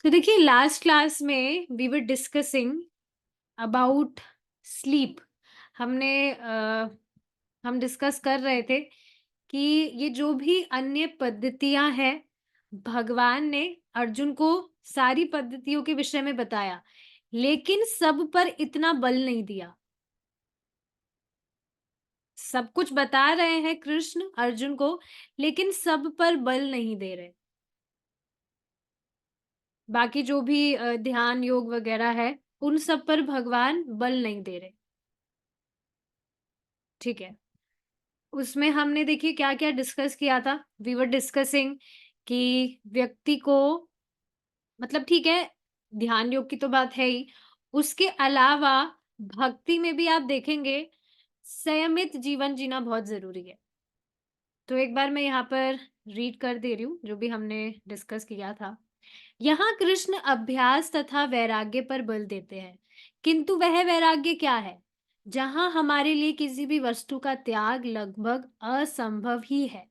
तो देखिए last class में we were discussing about sleep. हमने हम डिस्कस कर रहे थे कि ये जो भी अन्य पद्धतियां हैं, भगवान ने अर्जुन को सारी पद्धतियों के विषय में बताया, लेकिन सब पर इतना बल नहीं दिया। सब कुछ बता रहे हैं कृष्ण अर्जुन को, लेकिन सब पर बल नहीं दे रहे। बाकी जो भी ध्यान योग वगैरह है, उन सब पर भगवान बल नहीं दे रहे। ठीक है। उसमें हमने देखिए क्या-क्या डिस्कस किया था। वी वर डिस्कसिंग कि व्यक्ति को मतलब ठीक है, ध्यान योग की तो बात है ही। उसके अलावा भक्ति में भी आप देखेंगे संयमित जीवन जीना बहुत ज़रूरी है। तो एक बार मैं यहाँ पर रीड कर दे रही हूँ, जो भी हमने डिस्कस किया था। यहाँ कृष्ण अभ्यास तथा वैराग्य पर बल देते हैं, किंतु वह वैराग्य क्या है? जहाँ हमारे लिए किसी भी वस्तु का त्याग लगभग असंभव ही है।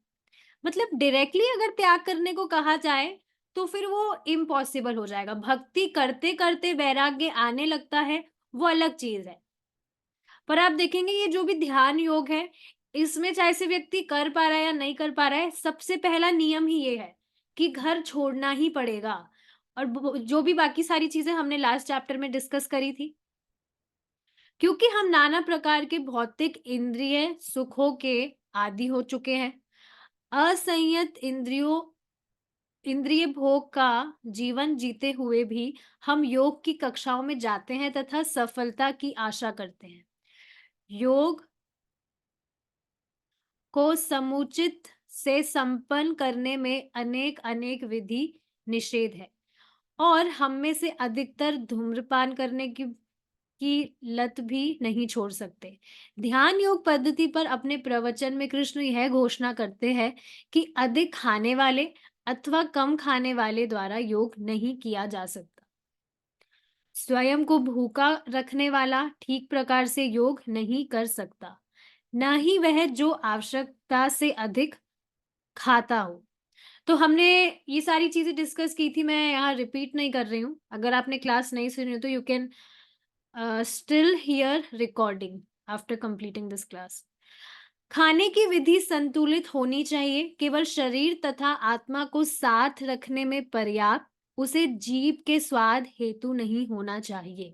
मतलब डायरेक्टली अगर त्याग करने को कहा जाए, तो फिर वो इम्पॉसिबल हो जाएगा। भक्ति करते-करते वैराग्य आने लगता है, वो अलग चीज़ है। पर आप देखेंगे ये जो भी ध्यान योग है, इसमें चाहे से व्यक्ति कर पा रहा है या नहीं कर पा रहा है, सबसे पहला नियम ही ये है कि घर छोड़ना ही पड़ेगा। और जो भी बाकी सारी चीजें हमने लास्ट चैप्टर में डिस्कस करी थी, क्योंकि हम नाना प्रकार के भौतिक इंद्रिय सुखों के आदि हो चुके हैं। असंयत इंद्रिय भोग का जीवन जीते हुए भी हम योग की कक्षाओं में जाते हैं तथा सफलता की आशा करते हैं। योग को समुचित से संपन्न करने में अनेक-अनेक विधि निषेध है और हम में से अधिकतर धूम्रपान करने की लत भी नहीं छोड़ सकते। ध्यान योग पद्धति पर अपने प्रवचन में कृष्ण यह घोषणा करते हैं कि अधिक खाने वाले अथवा कम खाने वाले द्वारा योग नहीं किया जा सकता। स्वयं को भूखा रखने वाला ठीक प्रकार से योग नहीं कर सकता, न ही वह जो आवश्यकता से अधिक खाता हो। तो हमने ये सारी चीज़ें डिस्कस की थी, मैं यहाँ रिपीट नहीं कर रही हूँ। अगर आपने क्लास नहीं सुनी हो तो you can still here recording after completing this class. खाने की विधि संतुलित होनी चाहिए, केवल शरीर तथा आत्मा को साथ रखने में पर्याप्त, उसे जीभ के स्वाद हेतु नहीं होना चाहिए।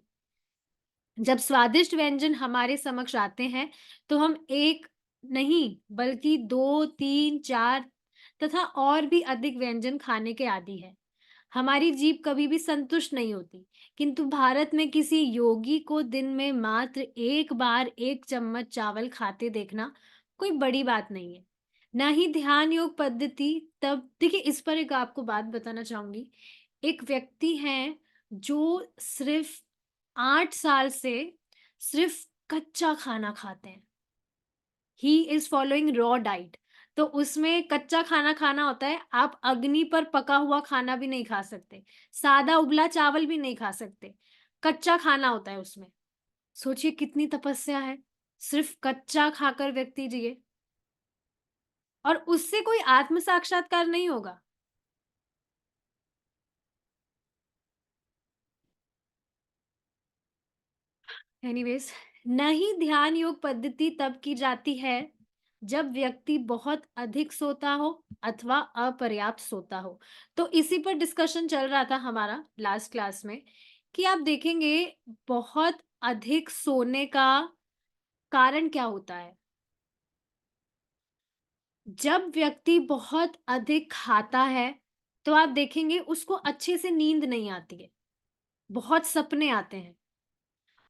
जब स्वादिष्ट व्यंजन हमारे समक्ष आते हैं, तो हम एक नहीं बल्कि 2, 3, 4 तथा और भी अधिक व्यंजन खाने के आदी हैं। हमारी जीभ कभी भी संतुष्ट नहीं होती, किंतु भारत में किसी योगी को दिन में मात्र एक बार 1 चम्मच चावल खाते देखना कोई बड़ी बात नहीं है। ना ही ध्यान योग पद्धति तब देखिए इस पर एक आपको बात बताना चाहूँगी। एक व्यक्ति हैं जो सिर्फ़ 8 साल से सिर्फ़ कच्चा खाना खाते हैं। He is following raw diet. तो उसमें कच्चा खाना खाना होता है, आप अग्नि पर पका हुआ खाना भी नहीं खा सकते, सादा उबला चावल भी नहीं खा सकते, कच्चा खाना होता है उसमें। सोचिए कितनी तपस्या है, सिर्फ़ कच्चा खाकर व्यक्ति जिए और उससे कोई आत्म साक्षात्कार नहीं होगा। एनीवेज़, नहीं ध्यान योग पद्धति तब की जाती है, जब व्यक्ति बहुत अधिक सोता हो अथवा अपर्याप्त सोता हो। तो इसी पर डिस्कशन चल रहा था हमारा लास्ट क्लास में कि आप देखेंगे बहुत अधिक सोने का कारण क्या होता है? जब व्यक्ति बहुत अधिक खाता है, तो आप देखेंगे उसको अच्छे से नींद नहीं आती है, बहुत सपने आते हैं।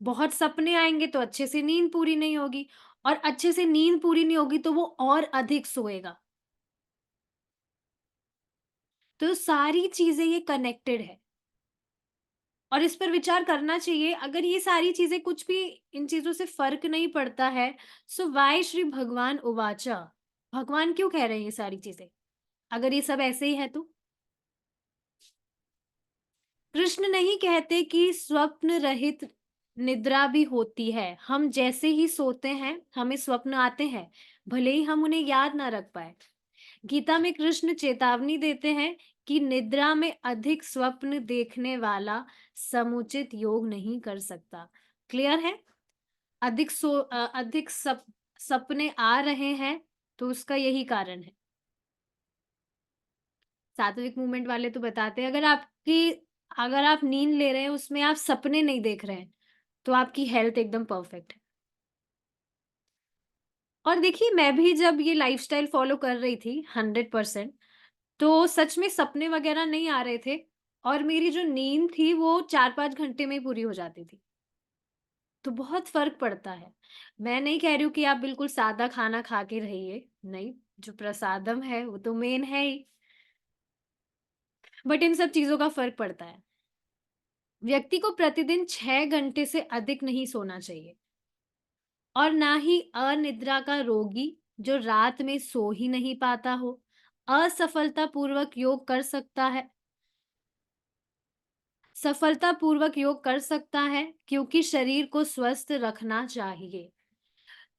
बहुत सपने आएँगे तो अच्छे से नींद पूरी नहीं होगी और अच्छे से नींद पूरी नहीं होगी तो वो और अधिक सोएगा। तो सारी चीज़ें ये कनेक्टेड है और इस पर विचार करना चाहिए। अगर ये सारी चीज़ें कुछ भी इन चीज़ों से फ़र्क नहीं पड़ता है, सो व्हाई श्री भगवान उवाचा? भगवान क्यों कह रहे हैं ये सारी चीज़ें? अगर ये सब ऐसे ही है तो? कृष्ण नहीं कहते कि स्वप्न रहित निद्रा भी होती है। हम जैसे ही सोते हैं, हमें स्वप्न आते हैं, भले ही हम उन्हें याद ना रख पाएँ। गीता में कृष्ण चेतावनी देते हैं कि निद्रा में अधिक स्वप्न देखने वाला समुचित योग नहीं कर सकता। क्लियर है? अधिक सपने आ रहे हैं तो उसका यही कारण है। सात्विक मूवमेंट वाले तो बताते हैं अगर आप नींद ले रहे हैं उसमें आप सपने नहीं देख रहे हैं, तो आपकी हेल्थ एकदम परफेक्ट है। और देखिए मैं भी जब ये लाइफ़स्टाइल फ़ॉलो कर रही थी 100% तो सच में सपने वग़ैरह नहीं आ रहे थे और मेरी जो नींद थी वो 4-5 घंटे में ही पूरी हो जाती थी। तो बहुत फ़र्क पड़ता है। मैं नहीं कह रही हूँ कि आप बिल्कुल सादा खाना खा के रहिए, नहीं, जो प्रसादम है वो तो मेन है ही, बट इन सब चीज़ों का फ़र्क पड़ता है। व्यक्ति को प्रतिदिन 6 घंटे से अधिक नहीं सोना चाहिए और ना ही अनिद्रा का रोगी जो रात में सो ही नहीं पाता हो, असफलतापूर्वक योग कर सकता है सफलतापूर्वक योग कर सकता है क्योंकि शरीर को स्वस्थ रखना चाहिए।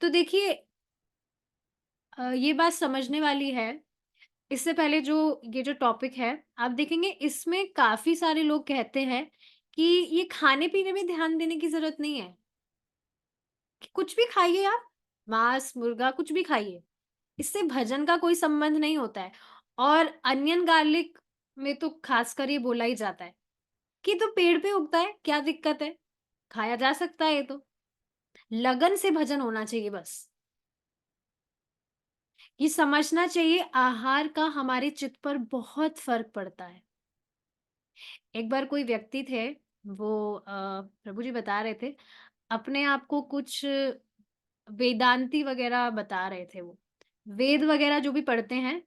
तो देखिए ये बात समझने वाली है। इससे पहले जो ये जो टॉपिक है, आप देखेंगे इसमें काफ़ी सारे लोग कहते हैं कि ये खाने-पीने में ध्यान देने की ज़रूरत नहीं है, कि कुछ भी खाइए आप, मांस, मुर्गा कुछ भी खाइए, इससे भजन का कोई संबंध नहीं होता है। और अनियन गार्लिक में तो खासकर ये बोला ही जाता है कि तो पेड़ पे उगता है, क्या दिक्कत है? खाया जा सकता है ये तो। लगन से भजन होना चाहिए बस। ये समझना चाहिए आहार का हमारे चित्त पर बहुत फ़र्क पड़ता है। एक बार कोई व्यक्ति थे, वो प्रभु जी बता रहे थे, अपने आप को कुछ वेदांती वग़ैरह बता रहे थे वो। वेद वग़ैरह जो भी पढ़ते हैं,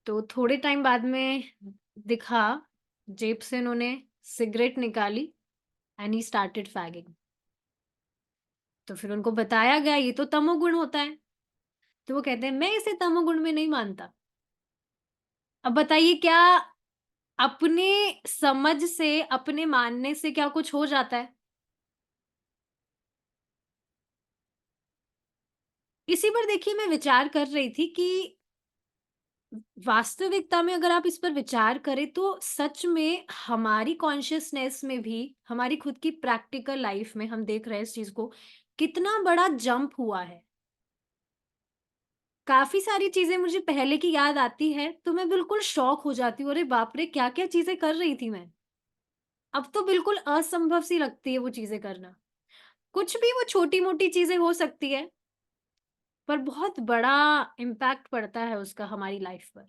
तो थोड़े टाइम बाद में दिखा, जेब से उन्होंने सिगरेट निकाली एंड ही स्टार्टेड फैगिंग। तो फिर उनको बताया गया ये तो तमोगुण होता है। तो वो कहते हैं मैं इसे तमोगुण में नहीं मानता। अब बताइए क्या अपने समझ से, अपने मानने से क्या कुछ हो जाता है? इसी पर देखिए मैं विचार कर रही थी कि वास्तविकता में अगर आप इस पर विचार करें तो सच में हमारी कॉन्शसनेस में भी, हमारी खुद की प्रैक्टिकल लाइफ में हम देख रहे हैं इस चीज़ को, कितना बड़ा जंप हुआ है। काफ़ी सारी चीज़ें मुझे पहले की याद आती है, तो मैं बिल्कुल शॉक हो जाती हूँ, अरे बाप रे! क्या-क्या चीज़ें कर रही थी मैं। अब तो बिल्कुल असंभव सी लगती है वो चीज़ें करना। कुछ भी वो छोटी-मोटी चीज़ें हो सकती है, पर बहुत बड़ा इम्पैक्ट पड़ता है उसका हमारी लाइफ पर।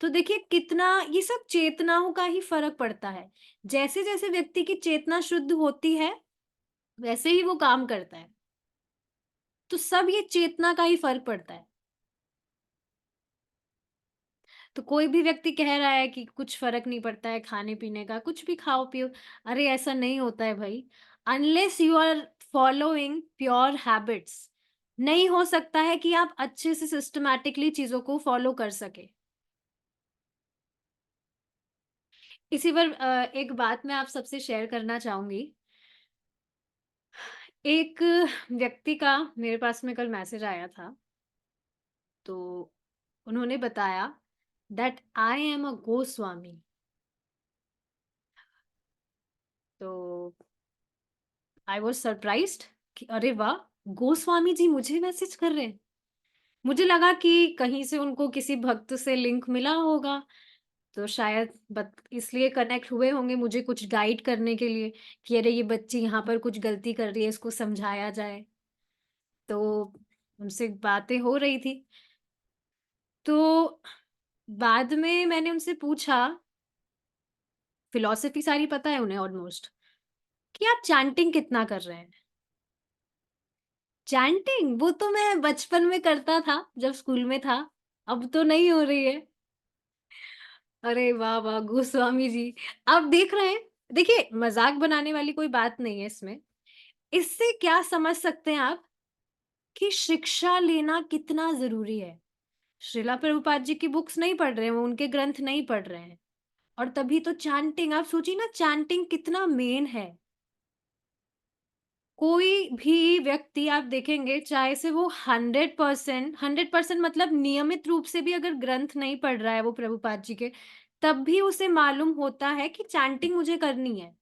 तो देखिए कितना ये सब चेतनाओं का ही फ़र्क पड़ता है। जैसे-जैसे व्यक्ति की चेतना शुद्ध होती है, वैसे ही वो काम करता है। तो सब ये चेतना का ही फ़र्क पड़ता है। तो कोई भी व्यक्ति कह रहा है कि कुछ फ़र्क नहीं पड़ता है खाने-पीने का, कुछ भी खाओ-पियो, अरे ऐसा नहीं होता है भई। Unless you are following pure habits, नहीं हो सकता है कि आप अच्छे से सिस्टमैटिकली चीज़ों को फ़ॉलो कर सकें। इसी पर एक बात मैं आप सबसे शेयर करना चाहूँगी। एक व्यक्ति का मेरे पास में कल मैसेज आया था, तो उन्होंने बताया that I am a Goswami. तो आई वाज़ सरप्राइज्ड कि अरे वाह! गोस्वामी जी मुझे मैसेज कर रहे हैं। मुझे लगा कि कहीं से उनको किसी भक्त से लिंक मिला होगा, तो शायद बत इसलिए कनेक्ट हुए होंगे मुझे कुछ गाइड करने के लिए कि अरे ये बच्ची यहाँ पर कुछ गलती कर रही है, इसको समझाया जाए। तो उनसे बातें हो रही थी। तो बाद में मैंने उनसे पूछा, फिलॉसफी सारी पता है उन्हें ऑलमोस्ट, कि आप चैंटिंग कितना कर रहे हैं? चैंटिंग वो तो मैं बचपन में करता था जब स्कूल में था, अब तो नहीं हो रही है। अरे वाह, वाह! गोस्वामी जी, आप देख रहे हैं? देखिए मज़ाक बनाने वाली कोई बात नहीं है इसमें। इससे क्या समझ सकते हैं आप कि शिक्षा लेना कितना ज़रूरी है। श्रीला प्रभुपाद जी की बुक्स नहीं पढ़ रहे हैं, वो उनके ग्रंथ नहीं पढ़ रहे हैं और तभी तो चैंटिंग आप सोचिए ना चैंटिंग कितना मेन है। कोई भी व्यक्ति आप देखेंगे चाहे से वो 100% मतलब नियमित रूप से भी अगर ग्रंथ नहीं पढ़ रहा है वो प्रभुपाद जी के, तब भी उसे मालूम होता है कि चैंटिंग मुझे करनी है।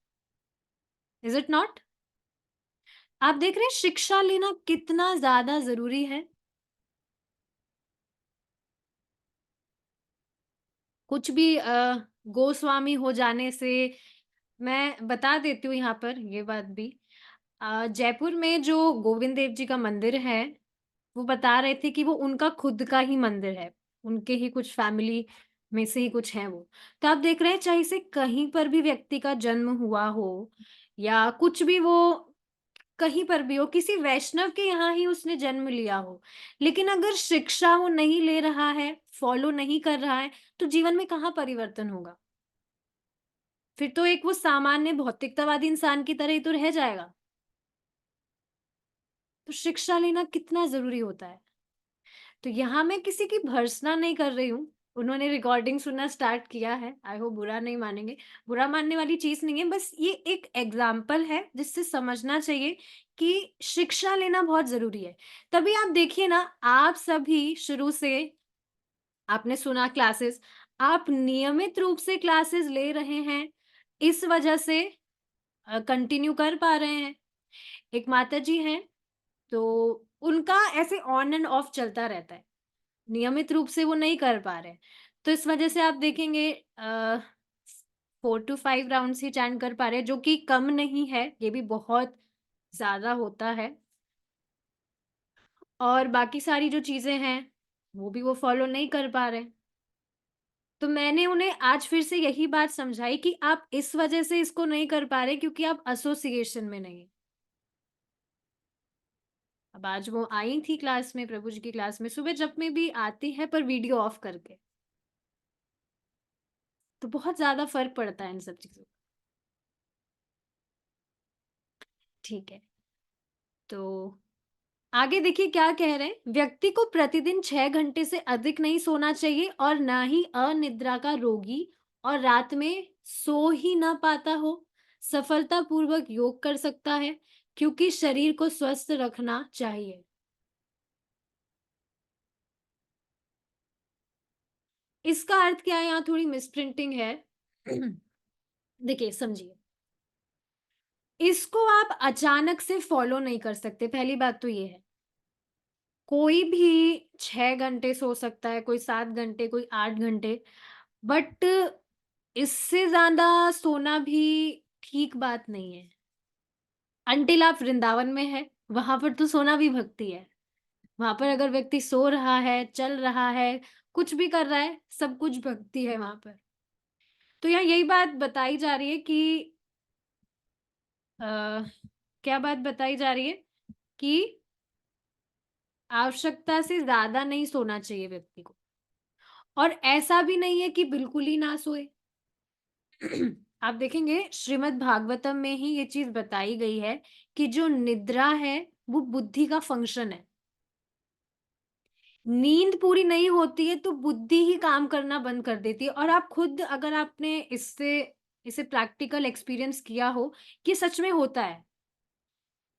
Is it not? आप देख रहे हैं शिक्षा लेना कितना ज़्यादा ज़रूरी है। कुछ भी गोस्वामी हो जाने से मैं बता देती हूँ यहाँ पर ये बात भी। जयपुर में जो गोविंद देव जी का मंदिर है, वो बता रहे थे कि वो उनका खुद का ही मंदिर है। उनके ही कुछ फैमिली में से ही कुछ हैं वो। तो आप देख रहे हैं चाहे से कहीं पर भी व्यक्ति का जन्म हुआ हो या कुछ भी वो कहीं पर भी हो, किसी वैष्णव के यहाँ ही उसने जन्म लिया हो, लेकिन अगर शिक्षा वो नहीं ले रहा है, फॉलो नहीं कर रहा है, तो जीवन में कहाँ परिवर्तन होगा? फिर तो एक वो सामान्य भौतिकतावादी इंसान की तरह ही तो रह जाएगा। तो शिक्षा लेना कितना ज़रूरी होता है। तो यहाँ मैं किसी की भर्त्सना नहीं कर रही हूँ। उन्होंने रिकॉर्डिंग सुनना स्टार्ट किया है। आई होप बुरा नहीं मानेंगे। बुरा मानने वाली चीज़ नहीं है, बस ये एक एग्ज़ाम्पल है जिससे समझना चाहिए कि शिक्षा लेना बहुत ज़रूरी है। तभी आप देखिए ना, आप सभी शुरू से आपने सुना क्लासेस, आप नियमित रूप से क्लासेस ले रहे हैं, इस वजह से कंटिन्यू कर पा रहे हैं। एक माताजी हैं, तो उनका ऐसे ऑन एंड ऑफ चलता रहता है। नियमित रूप से वो नहीं कर पा रहे। तो इस वजह से आप देखेंगे 4 टू 5 राउंड्स ही चैंट कर पा रहे हैं, जो कि कम नहीं है, ये भी बहुत ज़्यादा होता है। और बाकी सारी जो चीज़ें हैं, वो भी वो फ़ॉलो नहीं कर पा रहे। तो मैंने उन्हें आज फिर से यही बात समझाई कि आप इस वजह से इसको नहीं कर पा रहे क्योंकि आप एसोसिएशन में नहीं। अब आज वो आई थी क्लास में, प्रभु जी की क्लास में, सुबह जब में भी आती है पर वीडियो ऑफ करके। तो बहुत ज़्यादा फ़र्क पड़ता है इन सब चीज़ों का। ठीक है, तो आगे देखिए क्या कह रहे हैं, व्यक्ति को प्रतिदिन 6 घंटे से अधिक नहीं सोना चाहिए और ना ही अनिद्रा का रोगी और रात में सो ही ना पाता हो, सफलतापूर्वक योग कर सकता है क्योंकि शरीर को स्वस्थ रखना चाहिए। इसका अर्थ क्या है? यहाँ थोड़ी मिसप्रिंटिंग है। देखिए, समझिए। इसको आप अचानक से फॉलो नहीं कर सकते, पहली बात तो ये है। कोई भी 6 घंटे सो सकता है, कोई 7 घंटे, कोई 8 घंटे, बट इससे ज़्यादा सोना भी ठीक बात नहीं है। अंटिल आप वृंदावन में हैं, वहाँ पर तो सोना भी भक्ति है। वहाँ पर अगर व्यक्ति सो रहा है, चल रहा है, कुछ भी कर रहा है, सब कुछ भक्ति है वहाँ पर। तो यहाँ यही बात बताई जा रही है कि अ, क्या बात बताई जा रही है कि आवश्यकता से ज़्यादा नहीं सोना चाहिए व्यक्ति को और ऐसा भी नहीं है कि बिल्कुल ही ना सोए। आप देखेंगे श्रीमद् भागवतम में ही ये चीज़ बताई गई है कि जो निद्रा है, वो बुद्धि का फंक्शन है। नींद पूरी नहीं होती है, तो बुद्धि ही काम करना बंद कर देती है और आप खुद अगर आपने इसे प्रैक्टिकल एक्सपीरियंस किया हो, कि सच में होता है।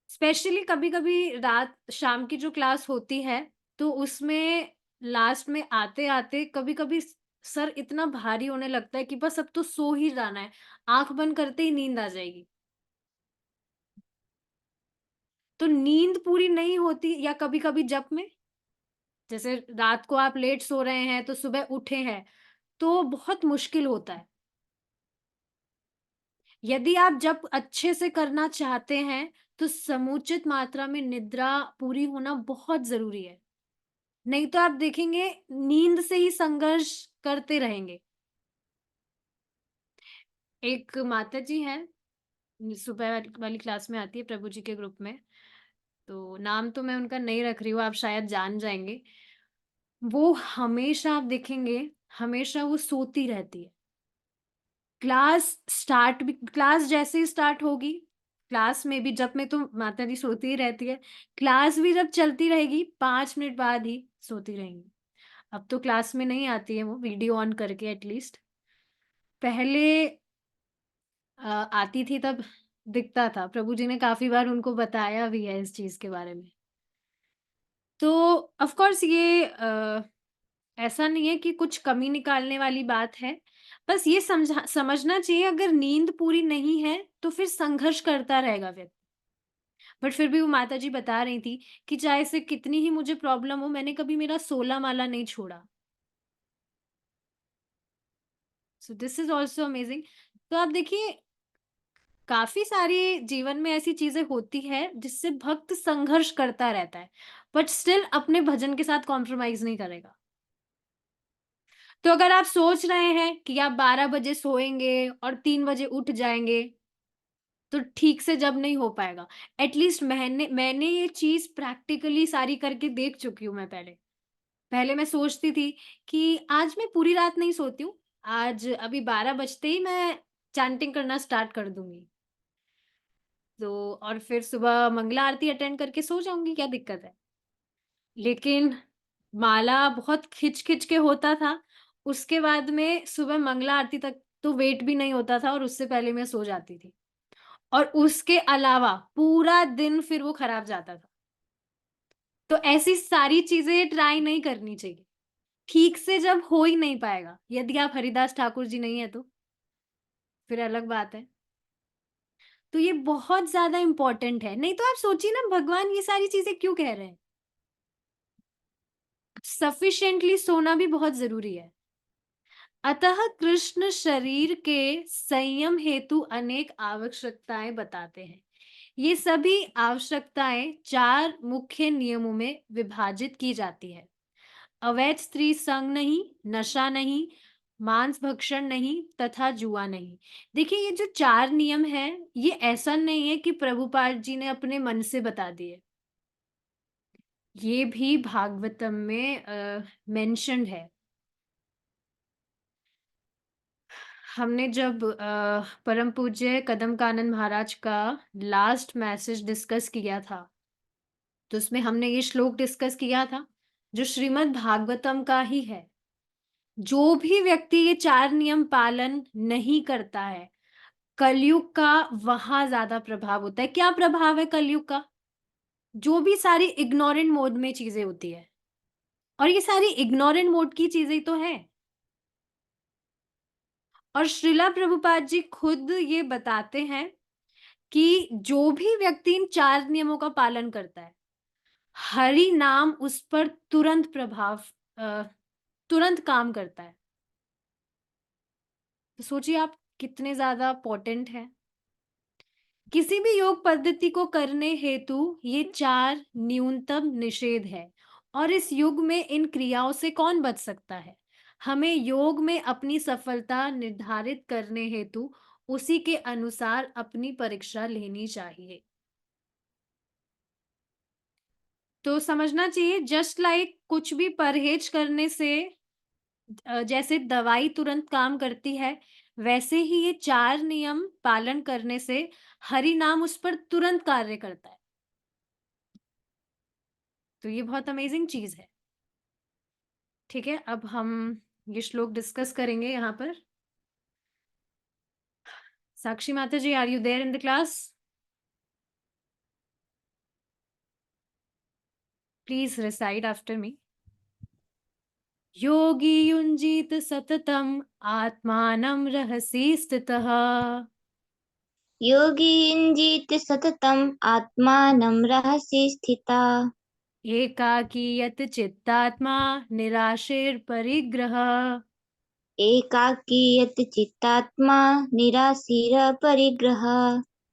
स्पेशली कभी-कभी रात शाम की जो क्लास होती है, तो उसमें लास्ट में आते-आते कभी-कभी सर इतना भारी होने लगता है कि बस अब तो सो ही जाना है। आँख बंद करते ही नींद आ जाएगी। तो नींद पूरी नहीं होती या कभी-कभी जप में, जैसे रात को आप लेट सो रहे हैं, तो सुबह उठे हैं, तो बहुत मुश्किल होता है। यदि आप जप अच्छे से करना चाहते हैं, तो समुचित मात्रा में निद्रा पूरी होना बहुत ज़रूरी है। नहीं तो आप देखेंगे नींद से ही संघर्ष करते रहेंगे। एक माताजी हैं, सुबह वाली वाली क्लास में आती है प्रभु जी के ग्रुप में, तो नाम तो मैं उनका नहीं रख रही हूँ, आप शायद जान जाएँगे। वो हमेशा आप देखेंगे, हमेशा वो सोती रहती है। क्लास जैसे ही स्टार्ट होगी, क्लास में भी जब में तो माताजी सोती ही रहती है, क्लास भी जब चलती रहेगी 5 मिनट बाद ही सोती रहेंगी। अब तो क्लास में नहीं आती है वो, वीडियो ऑन करके एटलीस्ट। पहले आती थी तब दिखता था। प्रभु जी ने काफ़ी बार उनको बताया भी है इस चीज़ के बारे में। तो ऑफ़ कोर्स ये ऐसा नहीं है कि कुछ कमी निकालने वाली बात है। बस ये समझना चाहिए अगर नींद पूरी नहीं है, तो फिर संघर्ष करता रहेगा व्यक्ति। बट फिर भी वो माताजी बता रही थी कि चाहे से कितनी ही मुझे प्रॉब्लम हो, मैंने कभी मेरा 16 माला नहीं छोड़ा। So this is also amazing. तो आप देखिए काफ़ी सारी जीवन में ऐसी चीज़ें होती हैं जिससे भक्त संघर्ष करता रहता है, बट स्टिल अपने भजन के साथ कॉम्प्रोमाइज़ नहीं करेगा। तो अगर आप सोच रहे हैं कि आप 12 बजे सोएँगे और 3 बजे उठ जाएँगे, तो ठीक से जब नहीं हो पाएगा। एट लीस्ट मैंने मैंने ये चीज़ प्रैक्टिकली सारी करके देख चुकी हूँ मैं पहले। पहले मैं सोचती थी कि आज मैं पूरी रात नहीं सोती हूँ, आज अभी 12 बजते ही मैं चैंटिंग करना स्टार्ट कर दूँगी। तो और फिर सुबह मंगला आरती अटेंड करके सो जाऊँगी, क्या दिक्कत है? लेकिन माला बहुत खिंच-खिंच के होता था, उसके बाद में सुबह मंगला आरती तक तो वेट भी नहीं होता था और उससे पहले मैं सो जाती थी। और उसके अलावा पूरा दिन फिर वो खराब जाता था। तो ऐसी सारी चीज़ें ट्राई नहीं करनी चाहिए। ठीक से जब हो ही नहीं पाएगा, यदि आप हरिदास ठाकुर जी नहीं हैं तो, फिर अलग बात है। तो ये बहुत ज़्यादा इम्पोर्टेंट है, नहीं तो आप सोचिए ना भगवान ये सारी चीज़ें क्यों कह रहे हैं? सफिशिएंटली सोना भी बहुत ज़रूरी है। अतः कृष्ण शरीर के संयम हेतु अनेक आवश्यकताएँ बताते हैं। ये सभी आवश्यकताएँ 4 मुख्य नियमों में विभाजित की जाती है। अवैध स्त्री संग नहीं, नशा नहीं, मांस भक्षण नहीं तथा जुआ नहीं। देखिए ये जो 4 नियम हैं, ये ऐसा नहीं है कि प्रभुपाद जी ने अपने मन से बता दिए। ये भी भागवतम में मेंशन्ड है। हमने जब परम पूज्य कदम कानन महाराज का लास्ट मैसेज डिस्कस किया था, तो उसमें हमने ये श्लोक डिस्कस किया था, जो श्रीमद् भागवतम का ही है। जो भी व्यक्ति ये 4 नियम पालन नहीं करता है, कलयुग का वहाँ ज़्यादा प्रभाव होता है। क्या प्रभाव है कलयुग का? जो भी सारी इग्नोरेंट मोड में चीज़ें होती है और ये सारी इग्नोरेंट मोड की चीज़ें तो हैं। और श्रीला प्रभुपाद जी खुद ये बताते हैं कि जो भी व्यक्ति इन 4 नियमों का पालन करता है, हरि नाम उस पर अ, तुरंत काम करता है। तो सोचिए आप कितने ज़्यादा पोटेंट हैं। किसी भी योग पद्धति को करने हेतु ये 4 न्यूनतम निषेध है और इस युग में इन क्रियाओं से कौन बच सकता है? हमें योग में अपनी सफलता निर्धारित करने हेतु उसी के अनुसार अपनी परीक्षा लेनी चाहिए। तो समझना चाहिए जस्ट लाइक कुछ भी परहेज करने से जैसे दवाई तुरंत काम करती है, वैसे ही ये 4 नियम पालन करने से हरि नाम उस पर तुरंत कार्य करता है। तो ये बहुत अमेज़िंग चीज़ है। ठीक है, अब हम ये श्लोक डिस्कस करेंगे यहाँ पर। Sakshi mataji, are you there in the class? Please recite after me. योगी युञ्जीत सततम् आत्मानं रहसि स्थितः योगी युञ्जीत सततम् आत्मानं रहसि स्थिता एकाकी यत् चित्तात्मा निराशीर्परिग्रहः एकाकी यत् चित्तात्मा निराशीरपरिग्रहः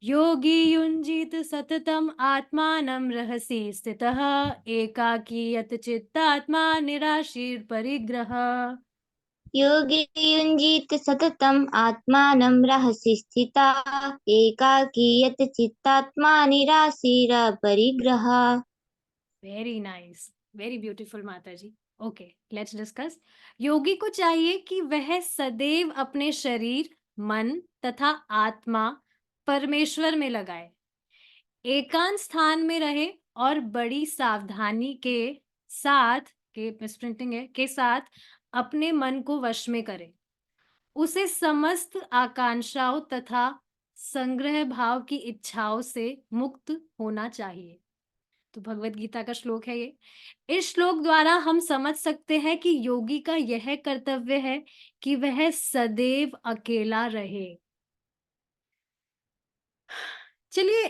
योगी युञ्जीत सततम् आत्मानं रहसि स्थितः एकाकी यत् चित्तात्मा निराशीर्परिग्रहः योगी युञ्जीत सततम् आत्मानं रहसि स्थिता एकाकी यत् चित्तात्मा निराशीरपरिग्रहः very nice, very beautiful mata ji. Okay, let's discuss. योगी को चाहिए कि वह सदैव अपने शरीर, मन तथा आत्मा परमेश्वर में लगाए, एकांत स्थान में रहे और बड़ी सावधानी के साथ के मिसप्रिंटिंग है के साथ अपने मन को वश में करे। उसे समस्त आकांक्षाओं तथा संग्रह भाव की इच्छाओं से मुक्त होना चाहिए। तो भगवत गीता का श्लोक है ये। इस श्लोक द्वारा हम समझ सकते हैं कि योगी का यह कर्तव्य है कि वह सदैव अकेला रहे। चलिए,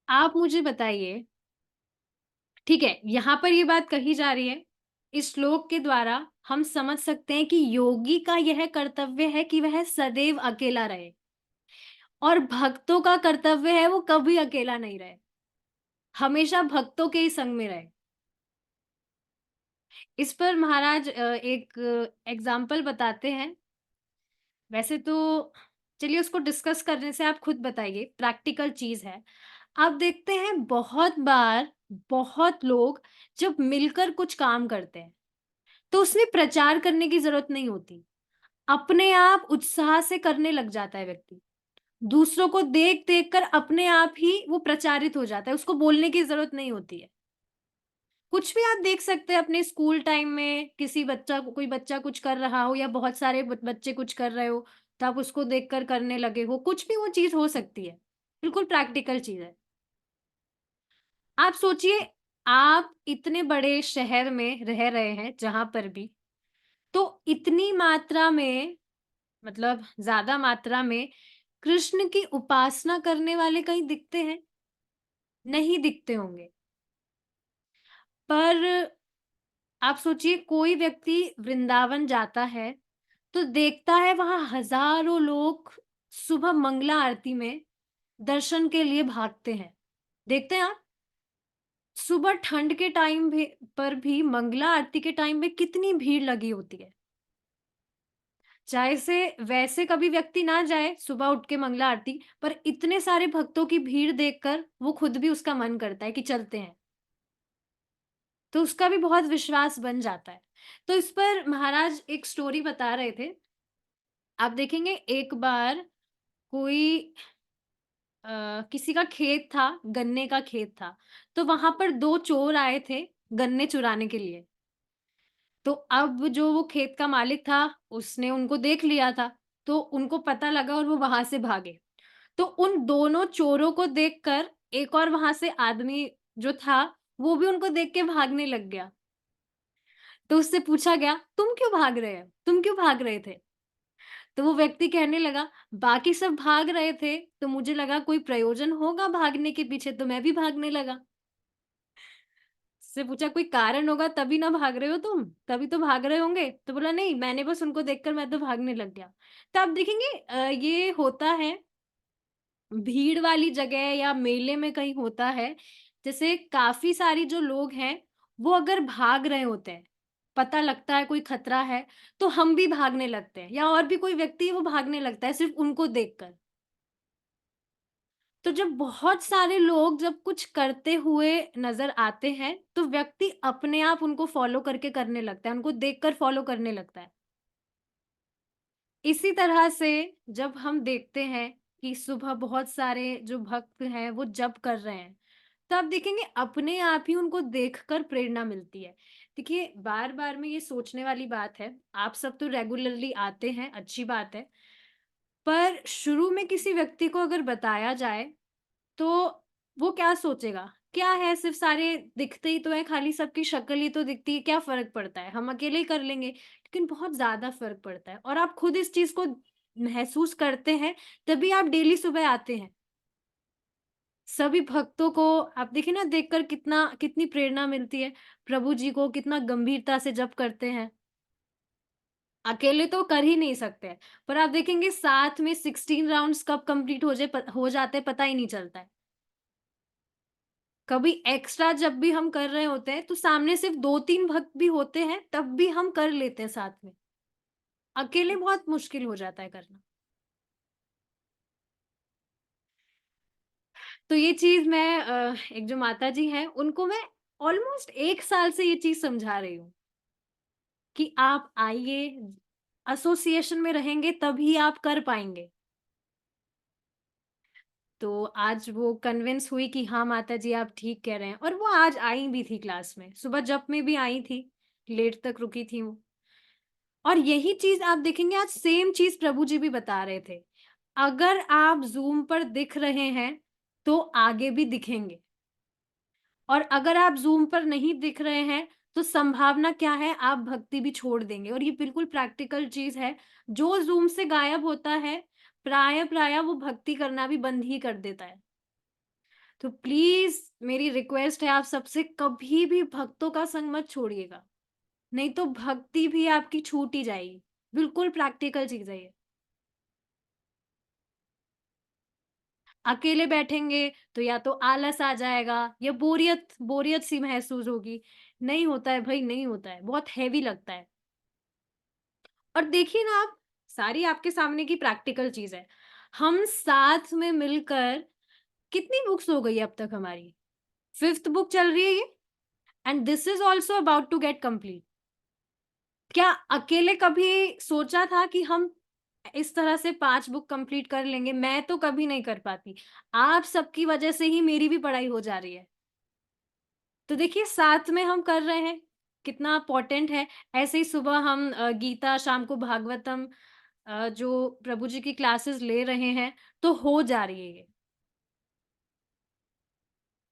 आप मुझे बताइए, ठीक है, यहाँ पर ये बात कही जा रही है, इस श्लोक के द्वारा हम समझ सकते हैं कि योगी का यह कर्तव्य है कि वह सदैव अकेला रहे और भक्तों का कर्तव्य है वो कभी अकेला नहीं रहे, हमेशा भक्तों के ही संग में रहे। इस पर महाराज एक एग्जाम्पल बताते हैं। वैसे तो चलिए उसको डिस्कस करने से आप खुद बताइए, प्रैक्टिकल चीज है। आप देखते हैं बहुत बार बहुत लोग जब मिलकर कुछ काम करते हैं तो उसमें प्रचार करने की जरूरत नहीं होती, अपने आप उत्साह से करने लग जाता है व्यक्ति। दूसरों को देख देख कर अपने आप ही वो प्रचारित हो जाता है, उसको बोलने की जरूरत नहीं होती है। कुछ भी आप देख सकते हैं अपने स्कूल टाइम में, किसी बच्चा कोई बच्चा कुछ कर रहा हो या बहुत सारे बच्चे कुछ कर रहे हो, तो आप उसको देखकर करने लगे हो, कुछ भी वो चीज हो सकती है। बिल्कुल प्रैक्टिकल चीज है। आप सोचिए, आप इतने बड़े शहर में रह रहे हैं जहां पर भी, तो इतनी मात्रा में, मतलब ज्यादा मात्रा में कृष्ण की उपासना करने वाले कहीं दिखते हैं? नहीं दिखते होंगे। पर आप सोचिए, कोई व्यक्ति वृंदावन जाता है तो देखता है वहां हजारों लोग सुबह मंगला आरती में दर्शन के लिए भागते हैं। देखते हैं आप, सुबह ठंड के टाइम भी पर भी मंगला आरती के टाइम में कितनी भीड़ लगी होती है। चाहे से वैसे कभी व्यक्ति ना जाए सुबह उठ के मंगला आरती, पर इतने सारे भक्तों की भीड़ देखकर वो खुद भी उसका मन करता है कि चलते हैं। तो उसका भी बहुत विश्वास बन जाता है। तो इस पर महाराज एक स्टोरी बता रहे थे। आप देखेंगे एक बार कोई किसी का खेत था, गन्ने का खेत था। तो वहां पर 2 चोर आए थे गन्ने चुराने के लिए। तो अब जो वो खेत का मालिक था, उसने उनको देख लिया था, तो उनको पता लगा और वो वहां से भागे। तो उन दोनों चोरों को देखकर एक और वहां से आदमी जो था, वो भी उनको देख के भागने लग गया। तो उससे पूछा गया, तुम क्यों भाग रहे हो? तुम क्यों भाग रहे थे? तो वो व्यक्ति कहने लगा, बाकी सब भाग रहे थे, तो मुझे लगा कोई प्रयोजन होगा भागने के पीछे, तो मैं भी भागने लगा। उससे पूछा, कोई कारण होगा तभी ना भाग रहे हो तुम? तभी तो भाग रहे होंगे। तो बोला, नहीं, मैंने बस उनको देखकर मैं तो भागने लग गया। तो आप देखेंगे ये होता है भीड़ वाली जगह या मेले में कहीं होता है। जैसे काफ़ी सारी जो लोग हैं, वो अगर भाग रहे होते हैं, पता लगता है कोई खतरा है, तो हम भी भागने लगते हैं या और भी कोई व्यक्ति है वो भागने लगता है सिर्फ़ उनको देखकर। तो जब बहुत सारे लोग जब कुछ करते हुए नज़र आते हैं, तो व्यक्ति अपने आप उनको फ़ॉलो करके करने लगता है, उनको देखकर फ़ॉलो करने लगता है। इसी तरह से जब हम देखते हैं कि सुबह बहुत सारे जो भक्त हैं वो जप कर रहे हैं, तो आप देखेंगे अपने आप ही उनको देखकर प्रेरणा मिलती है। देखिए, बार-बार में ये सोचने वाली बात है, आप सब तो रेगुलरली आते हैं, अच्छी बात है। पर शुरू में किसी व्यक्ति को अगर बताया जाए, तो वो क्या सोचेगा? क्या है, सिर्फ़ सारे दिखते ही तो हैं, खाली सबकी शक्ल ही तो दिखती है, क्या फ़र्क पड़ता है? हम अकेले ही कर लेंगे। लेकिन बहुत ज़्यादा फ़र्क पड़ता है और आप खुद इस चीज़ को महसूस करते हैं, तभी आप डेली सुबह आते हैं। सभी भक्तों को आप देखिए ना, देखकर कितनी प्रेरणा मिलती है। प्रभु जी को कितना गंभीरता से जप करते हैं। अकेले तो कर ही नहीं सकते हैं, पर आप देखेंगे साथ में 16 राउंड्स कब कंप्लीट हो जाते हैं पता ही नहीं चलता है। कभी एक्स्ट्रा जब भी हम कर रहे होते हैं, तो सामने सिर्फ 2-3 भक्त भी होते हैं, तब भी हम कर लेते हैं साथ में। अकेले बहुत मुश्किल हो जाता है करना। तो ये चीज़ मैं एक जो माताजी हैं, उनको मैं ऑलमोस्ट 1 साल से ये चीज़ समझा रही हूँ कि आप आइए, एसोसिएशन में रहेंगे तभी आप कर पाएँगे। तो आज वो कन्विंस हुई कि हाँ माताजी आप ठीक कह रहे हैं, और वो आज आई भी थी क्लास में। सुबह जप में भी आई थी, लेट तक रुकी थी वो। और यही चीज़ आप देखेंगे आज सेम चीज़ प्रभु जी भी बता रहे थे। अगर आप ज़ूम पर दिख रहे हैं, तो आगे भी दिखेंगे और अगर आप ज़ूम पर नहीं दिख रहे हैं, तो संभावना क्या है आप भक्ति भी छोड़ देंगे और ये बिल्कुल प्रैक्टिकल चीज़ है। जो ज़ूम से गायब होता है, प्रायः वो भक्ति करना भी बंद ही कर देता है। तो प्लीज़ मेरी रिक्वेस्ट है आप सबसे कभी भी भक्तों का संग मत छोड़िएगा, नहीं तो भक्ति भी आपकी छूट ही जाएगी। बिल्कुल प्रैक्टिकल चीज़ है ये। अकेले बैठेंगे तो या तो आलस आ जाएगा या बोरियत बोरियत सी महसूस होगी। नहीं होता है भई, नहीं होता है, बहुत हेवी लगता है। और देखिए ना आप, सारी आपके सामने की प्रैक्टिकल चीज़ है। हम साथ में मिलकर कितनी बुक्स हो गई अब तक हमारी? 5th बुक चल रही है ये and this is also about to get complete. क्या अकेले कभी सोचा था कि हम इस तरह से 5 बुक कंप्लीट कर लेंगे? मैं तो कभी नहीं कर पाती। आप सबकी वजह से ही मेरी भी पढ़ाई हो जा रही है। तो देखिए साथ में हम कर रहे हैं, कितना इम्पोर्टेंट है। ऐसे ही सुबह हम गीता, शाम को भागवतम जो प्रभु जी की क्लासेस ले रहे हैं, तो हो जा रही है ये।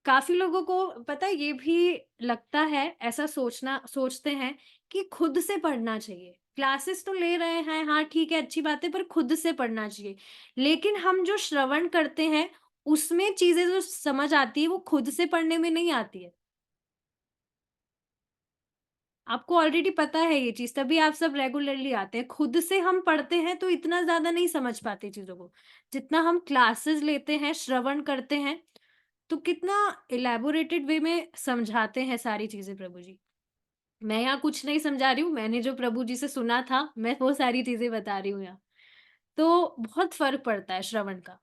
काफ़ी लोगों को पता है ये भी लगता है, ऐसा सोचते हैं कि खुद से पढ़ना चाहिए। क्लासेस तो ले रहे हैं, हाँ ठीक है, अच्छी बात है, पर खुद से पढ़ना चाहिए। लेकिन हम जो श्रवण करते हैं, उसमें चीज़ें जो समझ आती है, वो खुद से पढ़ने में नहीं आती है। आपको ऑलरेडी पता है ये चीज़, तभी आप सब रेगुलरली आते हैं। खुद से हम पढ़ते हैं तो इतना ज़्यादा नहीं समझ पाते चीज़ों को। जितना हम क्लासेस लेते हैं, श्रवण करते हैं, तो कितना इलैबोरेटेड वे में समझाते हैं सारी चीज़ें प्रभु जी। मैं यहाँ कुछ नहीं समझा रही हूँ, मैंने जो प्रभु जी से सुना था, मैं वो सारी चीज़ें बता रही हूँ यहाँ। तो बहुत फ़र्क पड़ता है श्रवण का।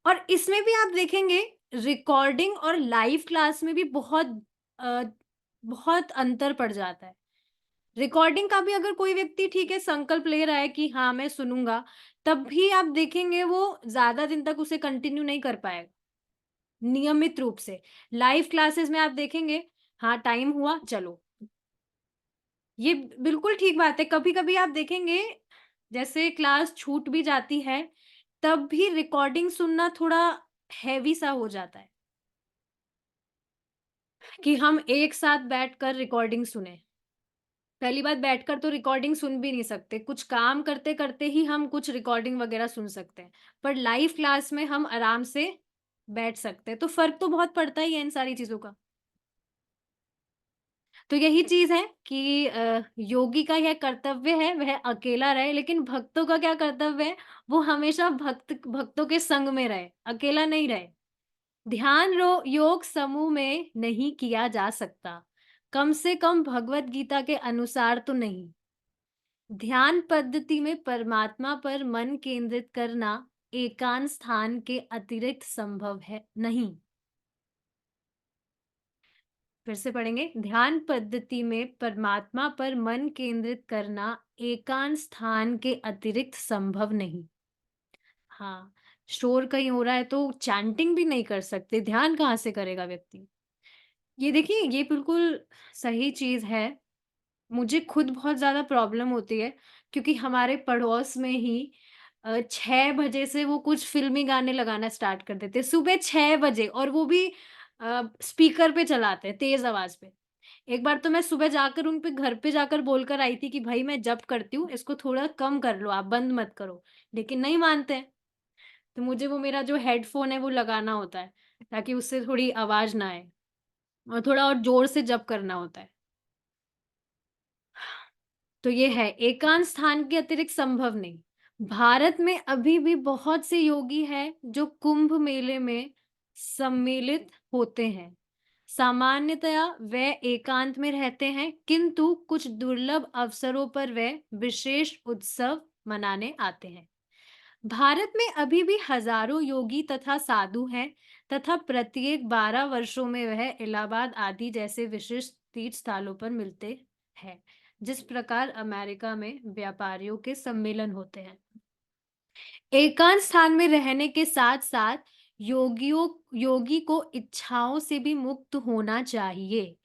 और इसमें भी आप देखेंगे रिकॉर्डिंग और लाइव क्लास में भी अ, बहुत अंतर पड़ जाता है। रिकॉर्डिंग का भी अगर कोई व्यक्ति ठीक है संकल्प ले रहा है कि हाँ, मैं सुनूँगा, तब भी आप देखेंगे वो ज़्यादा दिन तक उसे कंटिन्यू नहीं कर पाएगा, नियमित रूप से। लाइव क्लासेस में आप देखेंगे, हाँ, टाइम हुआ, चलो। ये बिल्कुल ठीक बात है, कभी-कभी आप देखेंगे, जैसे क्लास छूट भी जाती है, तब भी रिकॉर्डिंग सुनना थोड़ा हेवी सा हो जाता है, कि हम एक साथ बैठकर रिकॉर्डिंग सुनें। पहली बात बैठकर तो रिकॉर्डिंग सुन भी नहीं सकते, कुछ काम करते-करते ही हम कुछ रिकॉर्डिंग वगैरह सुन सकते हैं। पर लाइव क्लास में हम आराम से बैठ सकते हैं, तो फ़र्क तो बहुत पड़ता ही है इन सारी चीज़ों का। तो यही चीज़ है कि योगी का यह कर्तव्य है वह अकेला रहे, लेकिन भक्तों का क्या कर्तव्य है, वो हमेशा भक्तों के संग में रहे, अकेला नहीं रहे। ध्यान रो योग समूह में नहीं किया जा सकता, कम से कम भगवत गीता के अनुसार तो नहीं। ध्यान पद्धति में परमात्मा पर मन केंद्रित करना एकांत स्थान के अतिरिक्त संभव है नहीं। फिर से पढ़ेंगे, ध्यान पद्धति में परमात्मा पर मन केंद्रित करना एकांत स्थान के अतिरिक्त संभव नहीं। हाँ, शोर कहीं हो रहा है तो चैंटिंग भी नहीं कर सकते, ध्यान कहाँ से करेगा व्यक्ति। ये देखिए ये बिल्कुल सही चीज है। मुझे खुद बहुत ज़्यादा प्रॉब्लम होती है क्योंकि हमारे पड़ोस में ही 6 बजे से वो कुछ फ़िल्मी गाने लगाना स्टार्ट कर देते हैं, सुबह 6 बजे, और वो भी स्पीकर पे चलाते हैं तेज़ आवाज़ पे। एक बार तो मैं सुबह जाकर उन पे घर पे जाकर बोल कर आई थी कि भाई मैं जप करती हूँ, इसको थोड़ा कम कर लो आप, बंद मत करो। लेकिन नहीं मानते हैं, तो मुझे वो मेरा जो हेडफ़ोन है वो लगाना होता है, ताकि उससे थोड़ी आवाज़ ना आए और थोड़ा और ज़ोर से जप करना होता है। तो ये है, एकांत स्थान के अतिरिक्त संभव नहीं। भारत में अभी भी बहुत से योगी हैं जो कुंभ मेले में सम्मिलित होते हैं। सामान्यतया वे एकांत में रहते हैं, किंतु कुछ दुर्लभ अवसरों पर वे विशेष उत्सव मनाने आते हैं। भारत में अभी भी हजारों योगी तथा साधु हैं तथा प्रत्येक 12 वर्षों में वह इलाहाबाद आदि जैसे विशिष्ट तीर्थ स्थलों पर मिलते हैं, जिस प्रकार अमेरिका में व्यापारियों के सम्मेलन होते हैं। एकांत स्थान में रहने के साथ साथ योगी को इच्छाओं से भी मुक्त होना चाहिए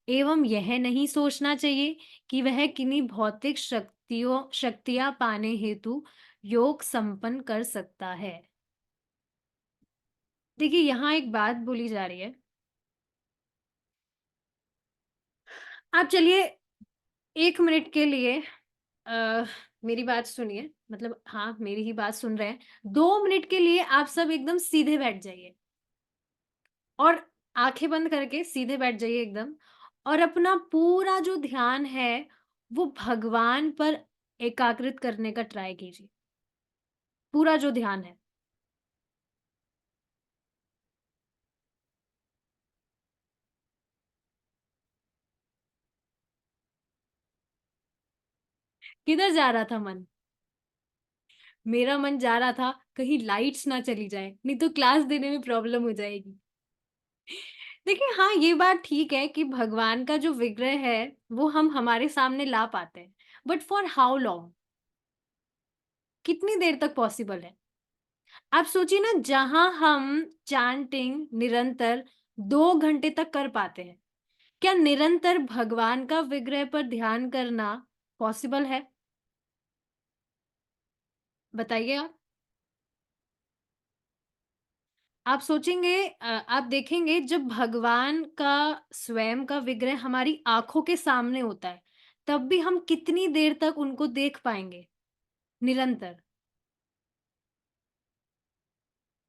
एवं यह नहीं सोचना चाहिए कि वह किन्हीं भौतिक शक्तियाँ पाने हेतु योग संपन्न कर सकता है। देखिए, यहाँ एक बात बोली जा रही है। आप चलिए 1 मिनट के लिए अ, मेरी बात सुनिए, मतलब हाँ, मेरी ही बात सुन रहे हैं। 2 मिनट के लिए आप सब एकदम सीधे बैठ जाइए और आँखें बंद करके सीधे बैठ जाइए एकदम और अपना पूरा जो ध्यान है, वो भगवान पर एकाग्रित करने का ट्राई कीजिए। पूरा जो ध्यान है। किधर जा रहा था मन? मेरा मन जा रहा था कहीं लाइट्स ना चली जाए, नहीं तो क्लास देने में प्रॉब्लम हो जाएगी। देखिए, हाँ, ये बात ठीक है कि भगवान का जो विग्रह है, वो हम हमारे सामने ला पाते हैं। But for how long? कितनी देर तक पॉसिबल है? आप सोचिए ना, जहाँ हम चैंटिंग निरंतर 2 घंटे तक कर पाते हैं, क्या निरंतर भगवान का विग्रह पर ध्यान करना पॉसिबल है? बताइए आप। आप सोचेंगे आप देखेंगे जब भगवान का स्वयं का विग्रह हमारी आँखों के सामने होता है, तब भी हम कितनी देर तक उनको देख पाएँगे निरंतर?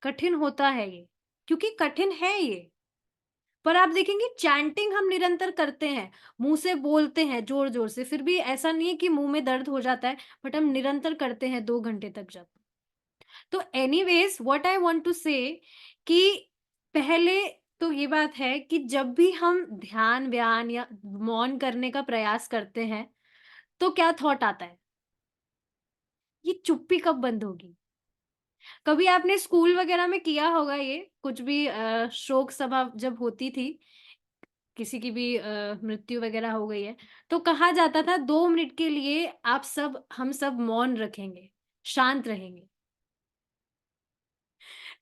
कठिन होता है ये, क्योंकि कठिन है ये। पर आप देखेंगे चैंटिंग हम निरंतर करते हैं, मुँह से बोलते हैं ज़ोर-ज़ोर से, फिर भी ऐसा नहीं है कि मुँह में दर्द हो जाता है, बट हम निरंतर करते हैं 2 घंटे तक जप। तो anyways what I want to say कि पहले तो ये बात है कि जब भी हम ध्यान-व्यान या मौन करने का प्रयास करते हैं, तो क्या थॉट आता है? ये चुप्पी कब बंद होगी? कभी आपने स्कूल वगैरह में किया होगा ये, कुछ भी शोक सभा जब होती थी, किसी की भी मृत्यु वगैरह हो गई है, तो कहा जाता था 2 मिनट के लिए हम सब मौन रखेंगे, शांत रहेंगे।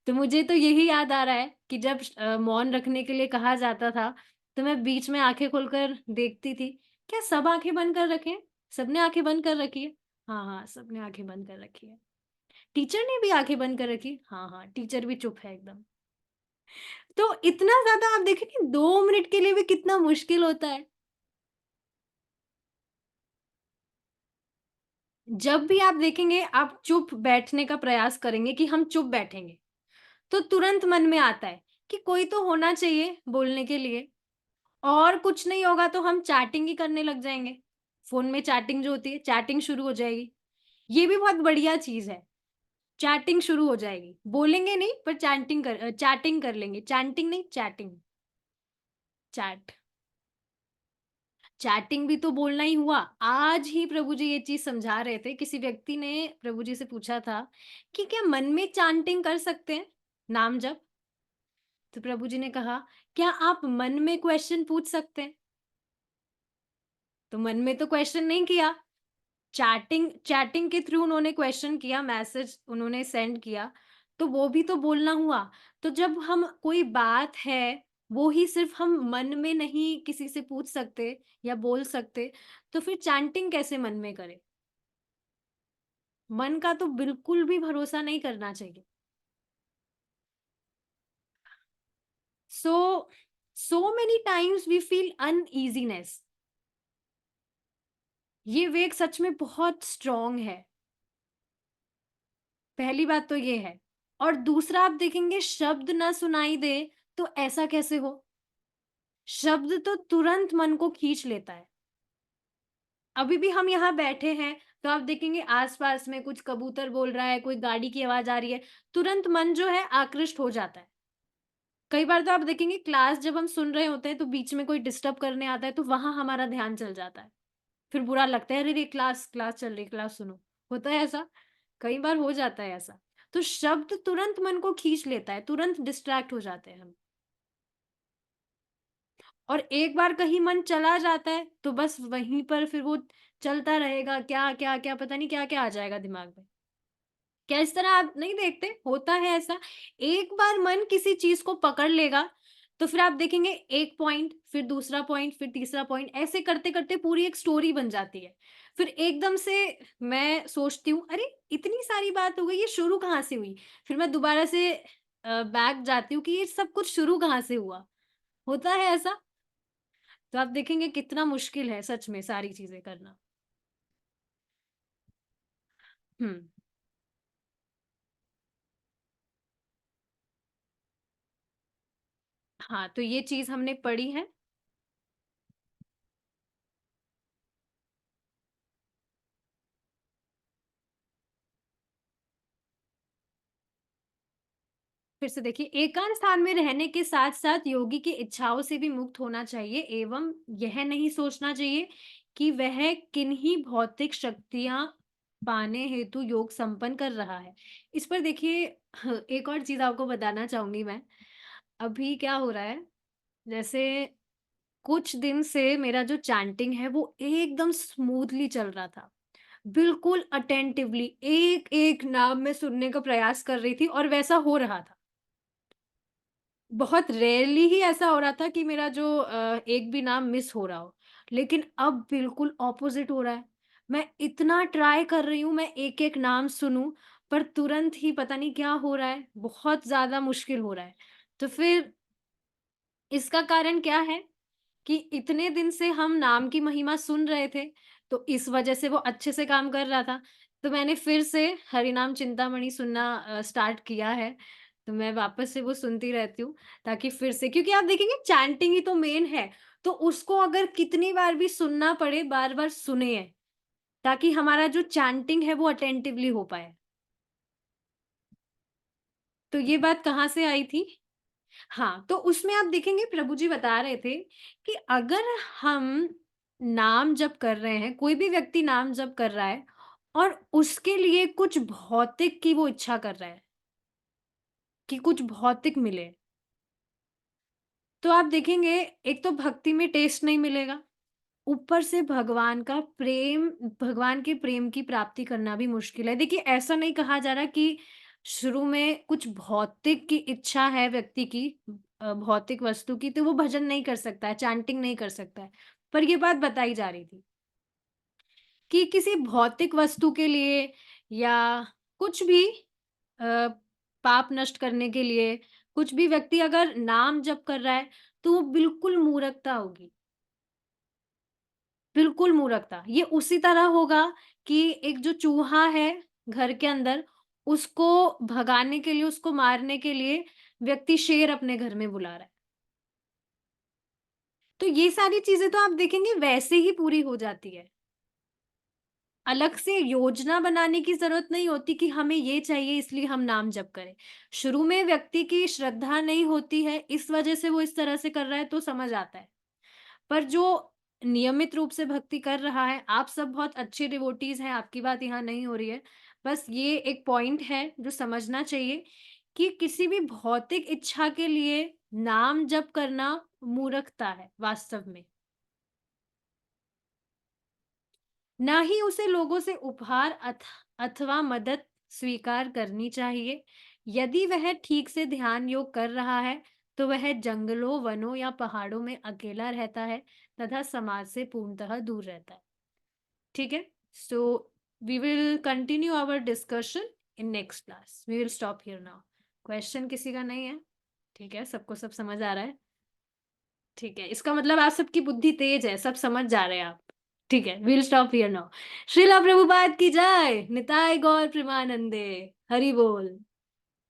तो मुझे तो यही याद आ रहा है कि जब मौन रखने के लिए कहा जाता था, तो मैं बीच में आँखें खोलकर देखती थी, क्या सब आँखें बंद कर रखे हैं? सबने आँखें बंद कर रखी है? हाँ, हाँ, सबने आँखें बंद कर रखी है। टीचर ने भी आँखें बंद कर रखी? हाँ, हाँ, टीचर भी चुप है एकदम। तो इतना ज़्यादा आप देखें कि 2 मिनट के लिए भी कितना मुश्किल होता है। जब भी आप देखेंगे, आप चुप बैठने का प्रयास करेंगे कि हम चुप बैठेंगे, तो तुरंत मन में आता है कि कोई तो होना चाहिए बोलने के लिए। और कुछ नहीं होगा तो हम चैटिंग ही करने लग जाएँगे। फ़ोन में चैटिंग जो होती है, चैटिंग शुरू हो जाएगी। ये भी बहुत बढ़िया चीज़ है, चैटिंग शुरू हो जाएगी। बोलेंगे नहीं पर चैटिंग कर लेंगे। चैंटिंग नहीं, चैटिंग, चैट। चैटिंग भी तो बोलना ही हुआ। आज ही प्रभु जी ये चीज़ समझा रहे थे। किसी व्यक्ति ने प्रभु जी से पूछा था कि क्या मन में चैंटिंग कर सकते हैं, नाम जप? तो प्रभु जी ने कहा, क्या आप मन में क्वेश्चन पूछ सकते हैं? तो मन में तो क्वेश्चन नहीं किया। चैटिंग चैटिंग के थ्रू उन्होंने क्वेश्चन किया, मैसेज उन्होंने सेंड किया, तो वो भी तो बोलना हुआ। तो जब हम कोई बात है, वो ही सिर्फ़ हम मन में नहीं किसी से पूछ सकते या बोल सकते, तो फिर चैंटिंग कैसे मन में करें? मन का तो बिल्कुल भी भरोसा नहीं करना चाहिए। So, so many times we feel uneasiness. ये वेग सच में बहुत स्ट्रॉन्ग है। पहली बात तो ये है। और दूसरा आप देखेंगे शब्द ना सुनाई दे तो ऐसा कैसे हो? शब्द तो तुरंत मन को खींच लेता है। अभी भी हम यहाँ बैठे हैं, तो आप देखेंगे आस-पास में कुछ कबूतर बोल रहा है, कोई गाड़ी की आवाज़ आ रही है, तुरंत मन जो है आकृष्ट हो जाता है। कई बार तो आप देखेंगे क्लास जब हम सुन रहे होते हैं, तो बीच में कोई डिस्टर्ब करने आता है, तो वहाँ हमारा ध्यान चल जाता है। फिर बुरा लगता है, "अरे रे! क्लास क्लास चल रही है, क्लास सुनो।" होता है ऐसा? कई बार हो जाता है ऐसा। तो शब्द तुरंत मन को खींच लेता है, तुरंत डिस्ट्रैक्ट हो जाते हैं हम। और एक बार कहीं मन चला जाता है, तो बस वहीं पर फिर वो चलता रहेगा, क्या-क्या-क्या पता नहीं क्या-क्या आ जाएगा दिमाग में। क्या इस तरह आप नहीं देखते? होता है ऐसा। एक बार मन किसी चीज़ को पकड़ लेगा, तो फिर आप देखेंगे एक पॉइंट, फिर दूसरा पॉइंट, फिर तीसरा पॉइंट, ऐसे करते-करते पूरी एक स्टोरी बन जाती है। फिर एकदम से मैं सोचती हूँ, अरे! इतनी सारी बात हो गई, ये शुरू कहाँ से हुई? फिर मैं दोबारा से बैक जाती हूँ कि ये सब कुछ शुरू कहाँ से हुआ? होता है ऐसा? तो आप देखेंगे कितना मुश्किल है सच में सारी चीज़ें करना। हुँ। हाँ, तो ये चीज़ हमने पढ़ी है। फिर से देखिए, एकांत स्थान में रहने के साथ-साथ योगी की इच्छाओं से भी मुक्त होना चाहिए एवं यह नहीं सोचना चाहिए कि वह किन्हीं भौतिक शक्तियाँ पाने हेतु योग संपन्न कर रहा है। इस पर देखिए एक और चीज़ आपको बताना चाहूँगी मैं। अभी क्या हो रहा है, जैसे कुछ दिन से मेरा जो चैंटिंग है वो एकदम स्मूथली चल रहा था। बिल्कुल अटेंटिवली एक-एक नाम मैं सुनने का प्रयास कर रही थी और वैसा हो रहा था। बहुत रेयरली ही ऐसा हो रहा था कि मेरा जो एक भी नाम मिस हो रहा हो। लेकिन अब बिल्कुल ऑपोज़िट हो रहा है। मैं इतना ट्राई कर रही हूँ मैं एक-एक नाम सुनूँ, पर तुरंत ही पता नहीं क्या हो रहा है, बहुत ज़्यादा मुश्किल हो रहा है। तो फिर इसका कारण क्या है कि इतने दिन से हम नाम की महिमा सुन रहे थे, तो इस वजह से वो अच्छे से काम कर रहा था। तो मैंने फिर से हरिनाम चिंतामणि सुनना स्टार्ट किया है। तो मैं वापस से वो सुनती रहती हूँ, ताकि फिर से क्योंकि आप देखेंगे चैंटिंग ही तो मेन है, तो उसको अगर कितनी बार भी सुनना पड़े, बार-बार सुनें, ताकि हमारा जो चैंटिंग है वो अटेंटिवली हो पाए। तो ये बात कहाँ से आई थी? हाँ, तो उसमें आप देखेंगे प्रभु जी बता रहे थे कि अगर हम नाम जप कर रहे हैं, कोई भी व्यक्ति नाम जप कर रहा है और उसके लिए कुछ भौतिक की वो इच्छा कर रहा है कि कुछ भौतिक मिले, तो आप देखेंगे एक तो भक्ति में टेस्ट नहीं मिलेगा, ऊपर से भगवान के प्रेम की प्राप्ति करना भी मुश्किल है। देखिए, ऐसा नहीं कहा जा रहा कि शुरू में कुछ भौतिक की इच्छा है व्यक्ति की भौतिक वस्तु की, तो वो भजन नहीं कर सकता है, चैंटिंग नहीं कर सकता है। पर ये बात बताई जा रही थी कि किसी भौतिक वस्तु के लिए या कुछ भी अ, पाप नष्ट करने के लिए, कुछ भी व्यक्ति अगर नाम जप कर रहा है, तो वो बिल्कुल मूर्खता होगी। बिल्कुल मूर्खता। ये उसी तरह होगा कि एक जो चूहा है घर के अंदर, उसको भगाने के लिए, उसको मारने के लिए व्यक्ति शेर अपने घर में बुला रहा है। तो ये सारी चीज़ें तो आप देखेंगे वैसे ही पूरी हो जाती है। अलग से योजना बनाने की ज़रूरत नहीं होती कि हमें ये चाहिए इसलिए हम नाम जप करें। शुरू में व्यक्ति की श्रद्धा नहीं होती है, इस वजह से वो इस तरह से कर रहा है तो समझ आता है। पर जो नियमित रूप से भक्ति कर रहा है, आप सब बहुत अच्छे डिवोटीज़ हैं, आपकी बात यहाँ नहीं हो रही है। बस ये एक पॉइंट है जो समझना चाहिए कि किसी भी भौतिक इच्छा के लिए नाम जप करना मूर्खता है वास्तव में। ना ही उसे लोगों से उपहार अथवा मदद स्वीकार करनी चाहिए। यदि वह ठीक से ध्यान योग कर रहा है, तो वह जंगलों, वनों या पहाड़ों में अकेला रहता है तथा समाज से पूर्णतः दूर रहता है। ठीक है? So we will continue our discussion in next class. We will stop here now. Question किसी का नहीं है? ठीक है, सबको सब समझ आ रहा है? ठीक है, इसका मतलब आप सबकी बुद्धि तेज है, सब समझ जा रहे हैं आप। ठीक है, we will stop here now. Srila Prabhupada की जय, निताय गौर प्रेमानंदे, हरि बोल।